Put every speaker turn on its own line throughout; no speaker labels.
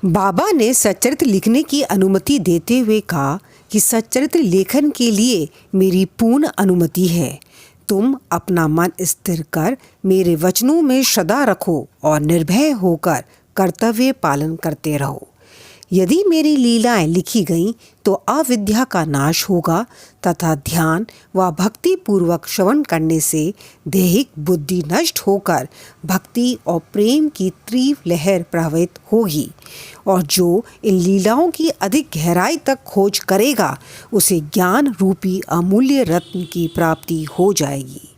बाबा ने सच्चरित्र लिखने की अनुमति देते हुए कहा कि सच्चरित्र लेखन के लिए मेरी पूर्ण अनुमति है। तुम अपना मन स्थिर कर मेरे वचनों में श्रद्धा रखो और निर्भय होकर कर्तव्य पालन करते रहो। यदि मेरी लीलाएं लिखी गईं तो अविद्या का नाश होगा तथा ध्यान व भक्ति पूर्वक श्रवण करने से दैहिक बुद्धि नष्ट होकर भक्ति और प्रेम की तीव्र लहर प्रवाहित होगी और जो इन लीलाओं की अधिक गहराई तक खोज करेगा उसे ज्ञान रूपी अमूल्य रत्न की प्राप्ति हो जाएगी।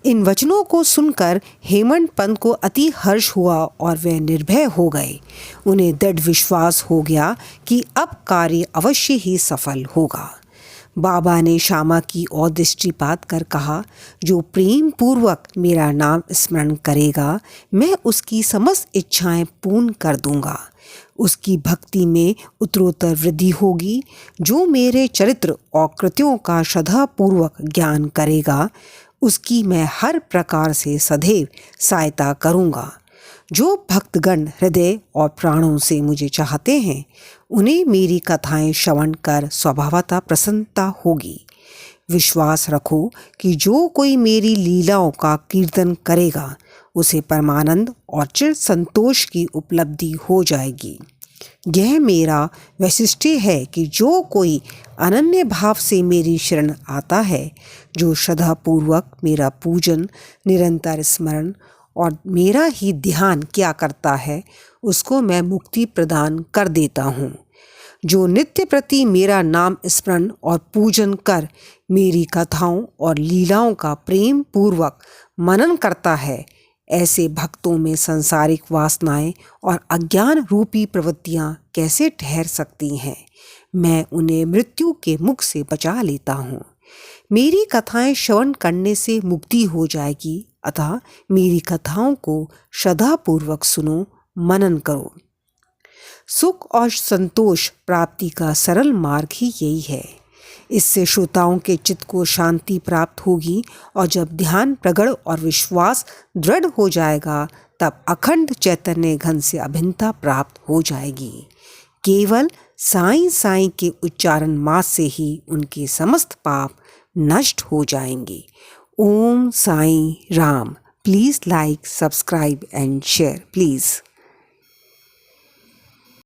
इन वचनों को सुनकर हेमंत पंत को अति हर्ष हुआ और वे निर्भय हो गए। उन्हें दृढ़ विश्वास हो गया कि अब कार्य अवश्य ही सफल होगा। बाबा ने श्यामा की ओर दृष्टिपात कर कहा, जो प्रेम पूर्वक मेरा नाम स्मरण करेगा मैं उसकी समस्त इच्छाएं पूर्ण कर दूंगा। उसकी भक्ति में उत्तरोत्तर वृद्धि होगी। जो मेरे चरित्र और कृत्यों का श्रद्धापूर्वक ज्ञान करेगा उसकी मैं हर प्रकार से सदैव सहायता करूँगा। जो भक्तगण हृदय और प्राणों से मुझे चाहते हैं उन्हें मेरी कथाएं श्रवण कर स्वभावतः प्रसन्नता होगी। विश्वास रखो कि जो कोई मेरी लीलाओं का कीर्तन करेगा उसे परमानंद और चिर संतोष की उपलब्धि हो जाएगी। यह मेरा वैशिष्ट्य है कि जो कोई अनन्य भाव से मेरी शरण आता है, जो श्रद्धापूर्वक मेरा पूजन निरंतर स्मरण और मेरा ही ध्यान किया करता है उसको मैं मुक्ति प्रदान कर देता हूँ। जो नित्य प्रति मेरा नाम स्मरण और पूजन कर मेरी कथाओं और लीलाओं का प्रेम पूर्वक मनन करता है, ऐसे भक्तों में सांसारिक वासनाएं और अज्ञान रूपी प्रवृत्तियां कैसे ठहर सकती हैं। मैं उन्हें मृत्यु के मुख से बचा लेता हूँ। मेरी कथाएं श्रवण करने से मुक्ति हो जाएगी, अतः मेरी कथाओं को श्रद्धापूर्वक सुनो, मनन करो। सुख और संतोष प्राप्ति का सरल मार्ग ही यही है। इससे श्रोताओं के चित्त को शांति प्राप्त होगी और जब ध्यान प्रगाढ़ और विश्वास दृढ़ हो जाएगा तब अखंड चैतन्य घन से अभिन्नता प्राप्त हो जाएगी। केवल साईं साईं के उच्चारण मात्र से ही उनके समस्त पाप नष्ट हो जाएंगे। Om Sai Ram. Please like, subscribe and share please.